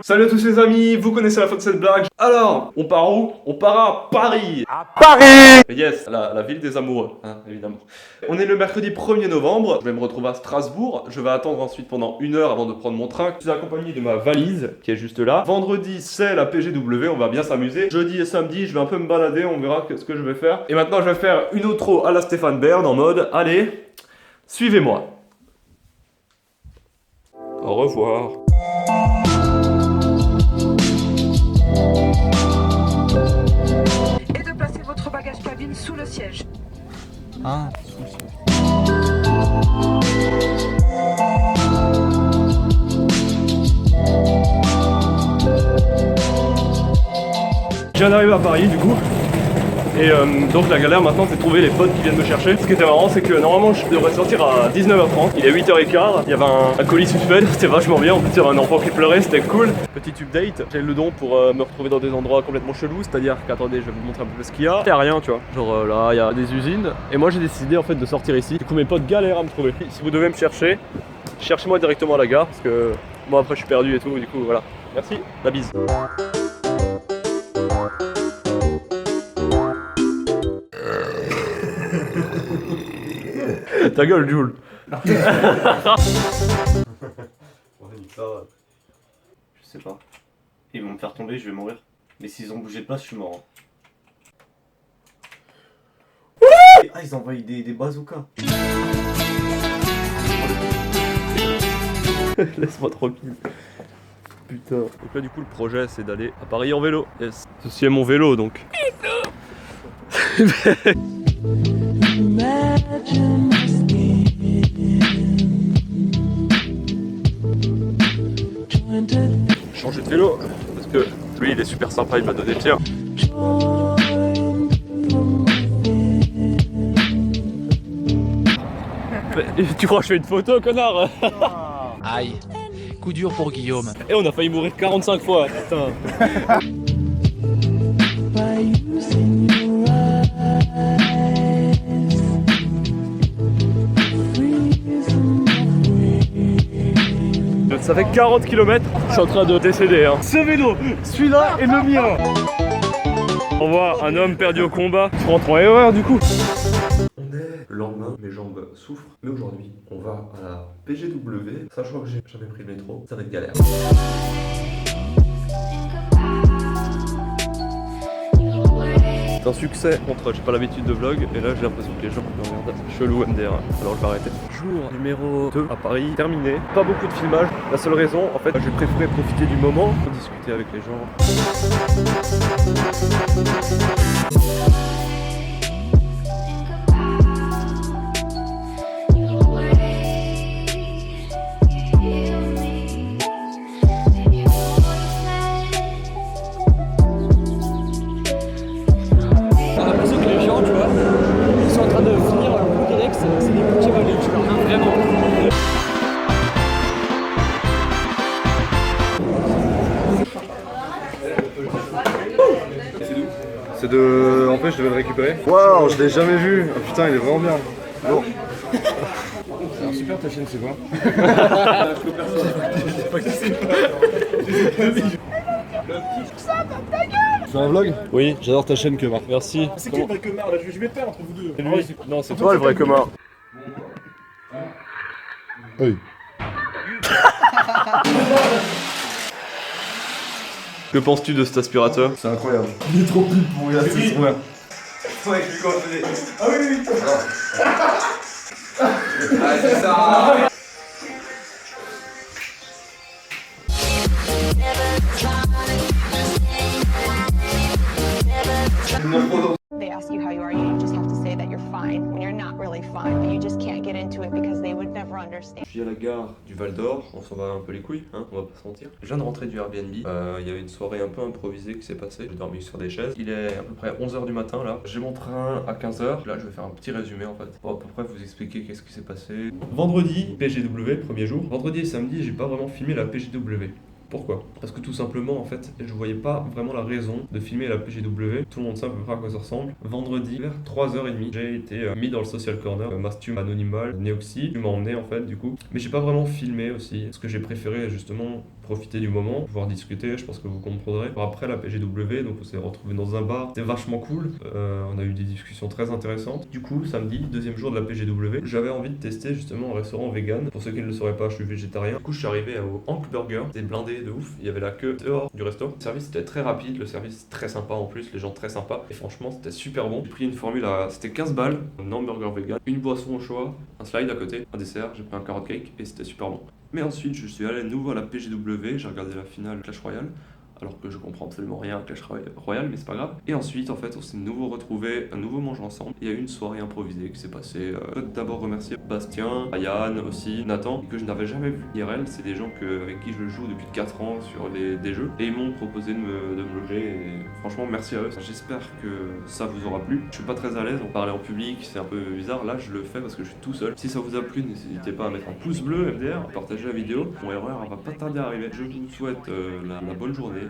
Salut à tous les amis, vous connaissez la fin de cette blague. Alors, on part où? On part à Paris. À Paris! Yes, la ville des amoureux, hein, évidemment. On est le mercredi 1er novembre, je vais me retrouver à Strasbourg. Je vais attendre ensuite pendant 1 heure avant de prendre mon train. Je suis accompagné de ma valise, qui est juste là. Vendredi, c'est la PGW, on va bien s'amuser. Jeudi et samedi, je vais un peu me balader, on verra ce que je vais faire. Et maintenant, je vais faire une outro à la Stéphane Bern en mode, allez, suivez-moi. Au revoir. Et de placer votre bagage cabine sous le siège. Ah, sous le siège. Je viens d'arriver à Paris du coup. Et donc la galère maintenant c'est de trouver les potes qui viennent me chercher. Ce qui était marrant c'est que normalement je devrais sortir à 19h30. Il est 8h15, il y avait un colis suspect, c'était vachement bien. En plus il y avait un enfant qui pleurait, c'était cool. Petit update, j'ai le don pour me retrouver dans des endroits complètement chelous. C'est-à-dire qu'attendez, je vais vous montrer un peu ce qu'il y a. Il y a rien tu vois, genre là il y a des usines. Et moi j'ai décidé en fait de sortir ici. Du coup mes potes galèrent à me trouver. Si vous devez me chercher, cherchez-moi directement à la gare. Parce que moi après je suis perdu et tout, du coup voilà. Merci, la bise. Ta gueule, Jules. Je sais pas. Ils vont me faire tomber, je vais mourir. Mais s'ils ont bougé de place, je suis mort. Ah, ils envoient des bazookas. Laisse-moi tranquille. Putain. Donc là, du coup, le projet, c'est d'aller à Paris en vélo. Yes. Ceci est mon vélo, donc. Changer de vélo parce que lui il est super sympa, il m'a donné le tien. Tu crois que je fais une photo, connard? Aïe, coup dur pour Guillaume. Et on a failli mourir 45 fois, putain. Ça fait 40 km, je suis en train de décéder. Hein. Ce vélo, celui-là est le mien. On voit un homme perdu au combat. Je rentre en erreur du coup. On est le lendemain, mes jambes souffrent. Mais aujourd'hui, on va à la PGW. Sachant que j'ai jamais pris le métro, ça va être galère. C'est un succès. Par contre, j'ai pas l'habitude de vlog et là j'ai l'impression que les gens me regardent chelou MDR. Alors je vais arrêter. Jour numéro 2 à Paris, terminé. Pas beaucoup de filmage. La seule raison, en fait, j'ai préféré profiter du moment pour discuter avec les gens. C'est de... En fait je devais le récupérer. Waouh, je l'ai jamais vu. Oh, putain, il est vraiment bien. Bon. Alors super, ta chaîne c'est quoi? Tu fais un vlog? Oui, j'adore ta chaîne Kemar. Merci. C'est qui le vrai connard là? Je vais perdre entre vous deux. Lui. Non, c'est toi le vrai Kemar. Oui. Que penses-tu de cet aspirateur? C'est incroyable. Il est trop pile pour rien, c'est trop bien. Ouais, je lui connais. Ah oui, oui. Ah, c'est ça. They ask you how you are, you just have to say that you're fine when you're not really fine, but you just can't get into it because they would never understand. Je suis à la gare du Val d'Or, on s'en va un peu les couilles, hein, on va pas se mentir. Je viens de rentrer du Airbnb, il y avait une soirée un peu improvisée qui s'est passée, j'ai dormi sur des chaises. Il est à peu près 11h du matin là, j'ai mon train à 15h, là je vais faire un petit résumé en fait, pour à peu près vous expliquer qu'est-ce qui s'est passé. Vendredi, PGW, premier jour. Vendredi et samedi, j'ai pas vraiment filmé la PGW. Pourquoi? Parce que tout simplement, en fait, je voyais pas vraiment la raison de filmer la PGW. Tout le monde sait à peu près à quoi ça ressemble. Vendredi, vers 3h30, j'ai été mis dans le social corner. Mastum, Anonymal, Neoxy. Tu m'as emmené, en fait, du coup. Mais j'ai pas vraiment filmé aussi. Parce que j'ai préféré, justement, profiter du moment, pouvoir discuter, je pense que vous comprendrez. Après la PGW, donc on s'est retrouvé dans un bar, c'était vachement cool, on a eu des discussions très intéressantes. Du coup, samedi, deuxième jour de la PGW, j'avais envie de tester justement un restaurant vegan. Pour ceux qui ne le sauraient pas, je suis végétarien. Du coup, je suis arrivé au Hank Burger, c'était blindé de ouf, il y avait la queue dehors du resto. Le service était très rapide, le service très sympa en plus, les gens très sympas, et franchement, c'était super bon. J'ai pris une formule à, c'était 15 balles, un hamburger vegan, une boisson au choix, un slide à côté, un dessert, j'ai pris un carrot cake, et c'était super bon. Mais ensuite, je suis allé à nouveau à la PGW, j'ai regardé la finale Clash Royale, alors que je comprends absolument rien à Clash Royale, mais c'est pas grave. Et ensuite, en fait, on s'est nouveau retrouvés, à nouveau manger ensemble. Il y a eu une soirée improvisée qui s'est passée. D'abord remercier Bastien, Ryan aussi, Nathan, que je n'avais jamais vu IRL. C'est des gens avec qui je joue depuis 4 ans sur des jeux. Et ils m'ont proposé de me loger. Et franchement, merci à eux. J'espère que ça vous aura plu. Je suis pas très à l'aise, on parlait en public, c'est un peu bizarre. Là, je le fais parce que je suis tout seul. Si ça vous a plu, n'hésitez pas à mettre un pouce bleu, MDR, partager la vidéo. Mon erreur va pas tarder à arriver. Je vous souhaite la bonne journée.